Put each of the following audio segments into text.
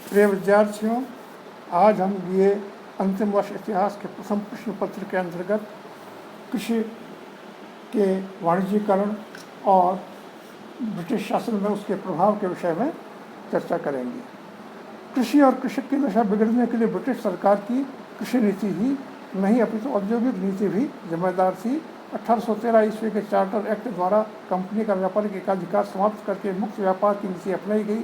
प्रिय विद्यार्थियों, आज हम लिए अंतिम वर्ष इतिहास के प्रथम प्रश्न पत्र के अंतर्गत कृषि के वाणिज्यीकरण और ब्रिटिश शासन में उसके प्रभाव के विषय में चर्चा करेंगे। कृषि और कृषक की दशा बिगड़ने के लिए ब्रिटिश सरकार की कृषि नीति ही नहीं अपितु औद्योगिक नीति भी जिम्मेदार थी। 1813 ईस्वी के चार्टर एक्ट द्वारा कंपनी का व्यापारिक एकाधिकार समाप्त करके मुक्त व्यापार की नीति अपनाई गई।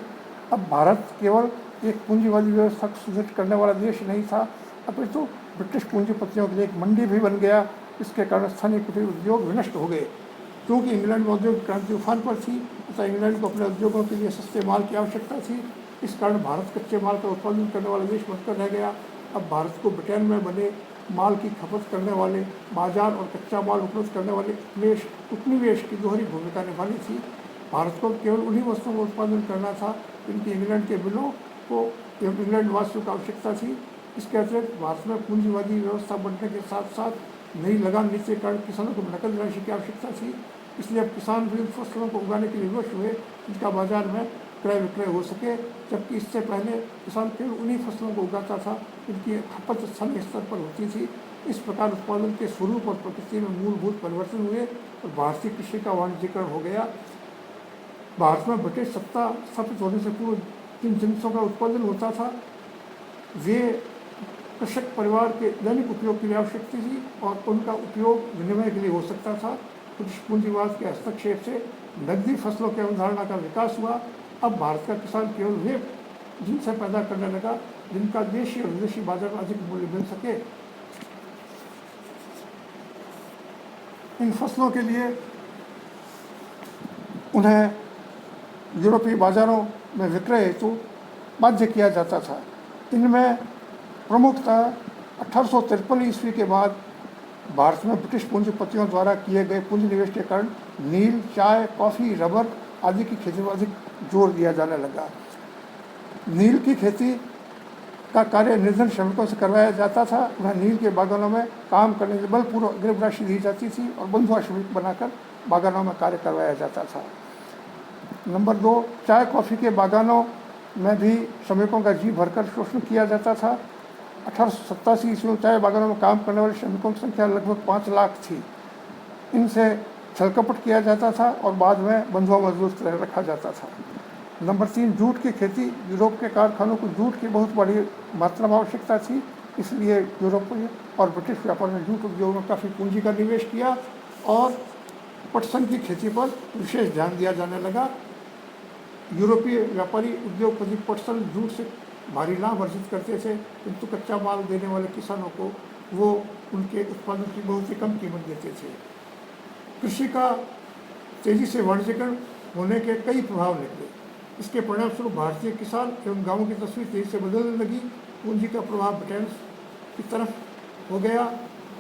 अब भारत केवल एक पूंजीवादी व्यवस्था को सुदृढ़ करने वाला देश नहीं था, अपितु ब्रिटिश पूंजीपतियों के लिए एक मंडी भी बन गया। इसके कारण स्थानीय कुटीर उद्योग विनष्ट हो गए। क्योंकि इंग्लैंड में औद्योगिक क्रांति उफान पर थी तथा इंग्लैंड को अपने उद्योगों के लिए सस्ते माल की आवश्यकता थी। इस कारण भारत कच्चे माल का उत्पादन करने वाला देश बनकर रह गया। अब भारत को ब्रिटेन में बने माल की खपत करने वाले बाजार और कच्चा माल उपलब्ध करने वाले उपनिवेश की दोहरी भूमिका निभानी थी। भारत को केवल उन्हीं वस्तुओं का उत्पादन करना था जिनकी इंग्लैंड के बिलों को एवं इंग्लैंड वासियों को आवश्यकता थी। इसके अतिरिक्त भारत में पूंजीवादी व्यवस्था बढ़ने के साथ साथ नई लगान नीति के कारण किसानों को नकद राशि की आवश्यकता थी। इसलिए अब किसान विभिन्न फसलों को उगाने के लिए विवश हुए जिनका बाजार में क्रय विक्रय हो सके, जबकि इससे पहले किसान केवल उन्हीं फसलों को उगाता था जिनकी खपत स्थानीय स्तर पर होती थी। इस प्रकार उत्पादन के स्वरूप और प्रकृति में मूलभूत परिवर्तन हुए और भारतीय कृषि का वाणिज्यीकरण हो गया। भारत में ब्रिटिश सत्ता स्थापित होने से पूर्व जिन जिनसों का उत्पादन होता था वे कृषक परिवार के दैनिक उपयोग के लिए आवश्यक थी और उनका उपयोग विनिमय के लिए हो सकता था। ब्रिटिश पूंजीवाद के हस्तक्षेप से नकदी फसलों की अवधारणा का विकास हुआ। अब भारत का किसान केवल वे जिनसे पैदा करने लगा जिनका देशी और विदेशी बाजार में अधिक मूल्य मिल सके। इन फसलों के लिए उन्हें यूरोपीय बाजारों में विक्रय हेतु बाध्य किया जाता था। इनमें प्रमुखतः 1853 ईस्वी के बाद भारत में ब्रिटिश पूंजीपतियों द्वारा किए गए पूंजी निवेश के कारण नील, चाय, कॉफ़ी, रबर आदि की खेती में अधिक जोर दिया जाने लगा। नील की खेती का कार्य निर्धन श्रमिकों से करवाया जाता था। उन्हें नील के बागानों में काम करने के बलपूर्वक गरीब राशि दी जाती थी और बंधुआ श्रमिक बनाकर बागानों में कार्य करवाया जाता था। नंबर 2, चाय कॉफ़ी के बागानों में भी श्रमिकों का जी भरकर शोषण किया जाता था। 1887 ईस्वी में चाय बागानों में काम करने वाले श्रमिकों की संख्या लगभग 5 लाख थी। इनसे छलकपट किया जाता था और बाद में बंधुआ मजदूर रखा जाता था। नंबर 3, जूट की खेती। यूरोप के कारखानों को जूट की बहुत बड़ी मात्रा में आवश्यकता थी, इसलिए यूरोपीय और ब्रिटिश व्यापार ने जूट उद्योग में काफ़ी पूंजी का निवेश किया और पटसन की खेती पर विशेष ध्यान दिया जाने लगा। यूरोपीय व्यापारी उद्योगपति पटसन जूट से भारी लाभ अर्जित करते थे, किंतु कच्चा माल देने वाले किसानों को वो उनके उत्पादन की बहुत ही कम कीमत देते थे। कृषि का तेजी से वाणिज्यीकरण होने के कई प्रभाव निकले। इसके परिणामस्वरूप भारतीय किसान एवं गांवों की तस्वीर तेजी से बदलने लगी। पूंजी का प्रभाव ब्रिटेन की तरफ हो गया।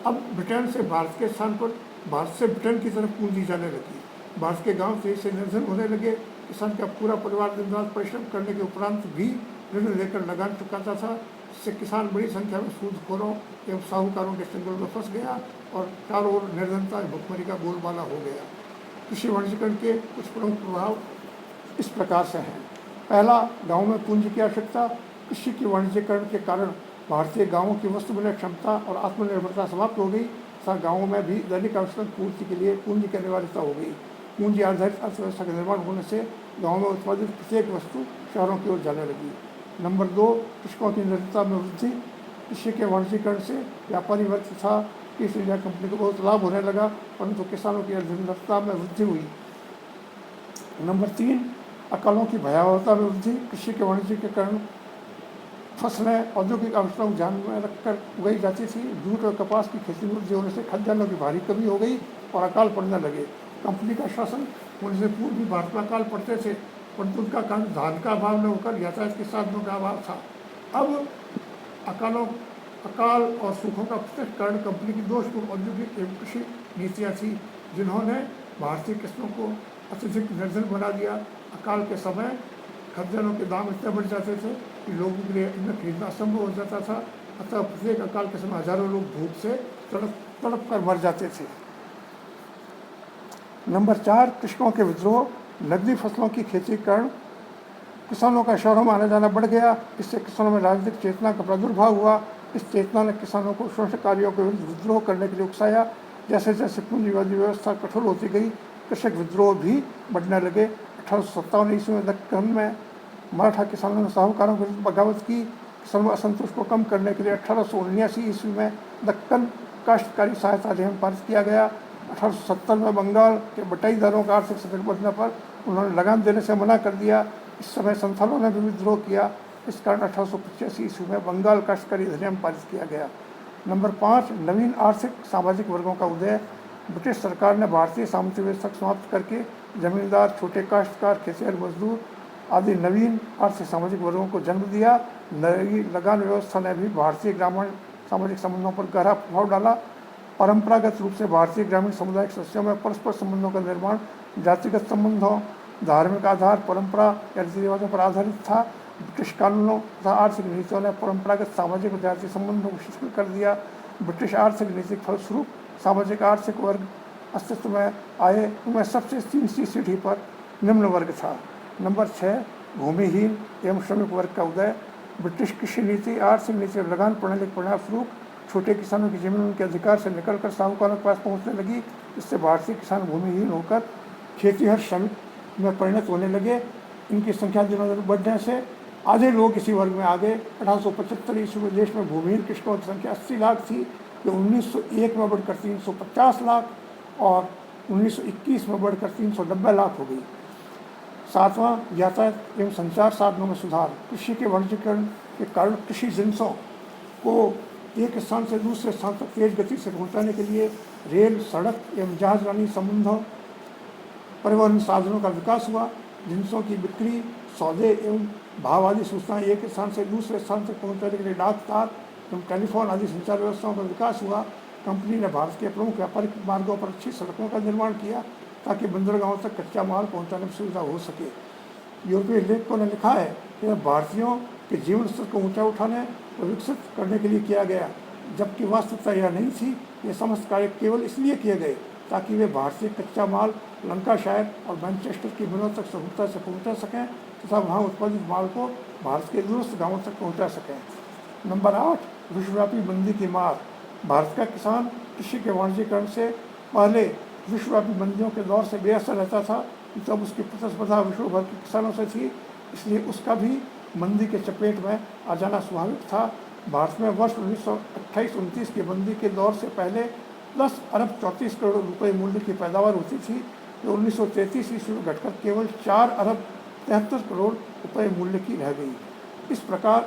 अब ब्रिटेन से भारत के स्थान पर भारत से ब्रिटेन की तरफ पूंजी जाने लगी। भारत के गांव तेजी से निर्धन होने लगे। किसान का पूरा परिवार दिन रात परिश्रम करने के उपरांत भी ऋण लेकर लगान चुकाता था, जिससे किसान बड़ी संख्या में सूदखोरों एवं साहूकारों के चंगुल में फंस गया और चारों ओर निर्धनता भुखमरी का बोलबाला हो गया। कृषि वाणिज्यीकरण के कुछ प्रमुख प्रभाव इस प्रकार से हैं। पहला, गाँव में पूंजी की आवश्यकता। कृषि के वाणिज्यीकरण के कारण भारतीय गाँवों की वस्तु विनिमय क्षमता और आत्मनिर्भरता समाप्त हो गई तथा गाँवों में भी दैनिक आवश्यक पूर्ति के लिए पूंजी की अनिवार्यता हो गई। पूंजी आधारित अर्थव्यवस्था का निर्माण होने से गाँव में उत्पादित प्रत्येक वस्तु शहरों की ओर जाने लगी। नंबर 2, कृषकों की निर्भरता में वृद्धि। कृषि के वाणिज्यीकरण से व्यापारी वर्ग तथा ईस्ट इंडिया कंपनी को बहुत लाभ होने लगा, परंतु किसानों की निर्भरता में वृद्धि हुई। नंबर 3, अकालों की भयावहता में वृद्धि। कृषि के वाणिज्यीकरण फसलें औद्योगिक आवश्यकताओं को ध्यान में रखकर उगाई जाती थी। जूट और कपास की खेती में वृद्धि होने से खाद्यान्नों की भारी कमी हो गई और अकाल पड़ने लगे। कंपनी का शासन होने से पूर्व भी भारत में अकाल पड़ते थे, परंतु उनका कारण धान का अभाव न होकर यातायात के साधनों का अभाव था। अब अकाल और सूखों का प्रत्यक्ष कारण कंपनी की दोषपूर्ण औद्योगिक एवं कृषि नीतियाँ थी, जिन्होंने भारतीय किसानों को अत्यधिक निर्धन बना दिया। अकाल के समय खाद्यान्नों के दाम इतने बढ़ जाते थे कि लोगों के लिए इन्हें खरीदना असंभव हो जाता था। अतः प्रत्येक अकाल के समय हजारों लोग भूख से तड़प कर मर जाते थे। नंबर 4, कृषकों के विद्रोह। नकदी फसलों की खेती के कारण किसानों का शहरों में आना जाना बढ़ गया। इससे किसानों में राजनीतिक चेतना का प्रादुर्भाव हुआ। इस चेतना ने किसानों को शोषण कार्यों के विरुद्ध विद्रोह करने के लिए उकसाया। जैसे जैसे पूंजीवादी व्यवस्था कठोर होती गई, कृषक विद्रोह भी बढ़ने लगे। 1857 ईस्वी में दक्कन में मराठा किसानों ने साहूकारों के विरुद्ध बगावत की। किसानों में असंतोष को कम करने के लिए 1879 ईस्वी में दक्कन काश्तकारी सहायता अधिनियम पारित किया गया। 1870 में बंगाल के बटाईदारों का आर्थिक संकट बढ़ने पर उन्होंने लगान देने से मना कर दिया। इस समय संथालों ने भी विद्रोह किया। इस कारण 1885 ईस्वी में बंगाल काश्तकारी अधिनियम पारित किया गया। नंबर 5, नवीन आर्थिक सामाजिक वर्गों का उदय। ब्रिटिश सरकार ने भारतीय सामंती व्यवस्था को समाप्त करके जमींदार, छोटे काश्तकार, खेतिहर मजदूर आदि नवीन आर्थिक सामाजिक वर्गों को जन्म दिया। नई लगान व्यवस्था ने भी भारतीय ग्रामीण सामाजिक संबंधों पर गहरा प्रभाव डाला। परंपरागत रूप से भारतीय ग्रामीण सामुदायिक सदस्यों में परस्पर संबंधों का निर्माण जातिगत संबंधों, धार्मिक आधार, परंपरा या रीति रिवाजों पर आधारित था। ब्रिटिश कानूनों तथा आर्थिक नीतियों ने परंपरागत सामाजिक और जातीय संबंधों को शिथिल कर दिया। ब्रिटिश आर्थिक नीति के फलस्वरूप सामाजिक आर्थिक वर्ग अस्तित्व में आए। उनमें सबसे तीसरी सीढ़ी पर निम्न वर्ग था। नंबर 6, भूमिहीन एवं श्रमिक वर्ग का उदय। ब्रिटिश कृषि नीति, आर्थिक नीति और लगान प्रणाली के परिणामस्वरूप छोटे किसानों की जमीन उनके अधिकार से निकलकर साहूकारों के पास पहुंचने लगी। इससे भारतीय किसान भूमिहीन होकर खेतीहर श्रमिक में परिणत होने लगे। इनकी संख्या दिनों दिन बढ़ने से आधे लोग इसी वर्ग में आ गए। 1875 ईस्वी में देश में भूमिहीन कृषकों की संख्या 80 लाख थी, जो 1901 में बढ़कर 350 लाख और 1921 में बढ़कर 390 लाख हो गई। 7वां, यातायात एवं संचार साधनों में सुधार। कृषि के वाणिज्यीकरण के कारण कृषि जिन्सों को एक स्थान से दूसरे स्थान तक तेज गति से पहुंचाने के लिए रेल, सड़क एवं जहाजरानी संबंधों परिवहन साधनों का विकास हुआ। जिन्सों की बिक्री, सौदे एवं भाव आदि सूचनाएं एक स्थान से दूसरे स्थान तक पहुंचाने के लिए डाक तार एवं टेलीफोन आदि संचार व्यवस्थाओं का विकास हुआ। कंपनी ने भारत के प्रमुख व्यापारिक मार्गों पर अच्छी सड़कों का निर्माण किया ताकि बंदरगाहों तक कच्चा माल पहुंचाने में सुविधा हो सके। यूरोपीय लेखकों ने लिखा है कि यह भारतीयों के जीवन स्तर को ऊंचा उठाने और विकसित करने के लिए किया गया, जबकि वास्तविकता यह नहीं थी। ये समस्त कार्य केवल इसलिए किए गए ताकि वे भारतीय कच्चा माल लंकाशायर और मैनचेस्टर की मिलों तक सहूलता से पहुंचा सकें तथा वहां उत्पादित माल को भारत के दूरस्थ गांवों तक पहुंचा सकें। नंबर 8, विश्वव्यापी मंदी की मार। भारत का किसान कृषि के वाणिज्यीकरण से पहले विश्वव्यापी मंदियों के दौर से बेअसर रहता था। तब उसकी प्रतिस्पर्धा विश्व भर के किसानों से थी, इसलिए उसका भी मंदी के चपेट में आ जाना स्वाभाविक था। भारत में वर्ष 1928-29 की मंदी के दौर से पहले 10 अरब 34 करोड़ रुपए मूल्य की पैदावार होती थी, जो 1933 ईस्वी में घटकर केवल 4 अरब 73 करोड़ रुपए मूल्य की रह गई। इस प्रकार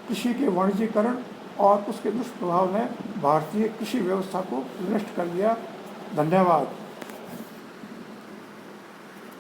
कृषि के वाणिज्यीकरण और उसके दुष्प्रभाव ने भारतीय कृषि व्यवस्था को नष्ट कर दिया। धन्यवाद।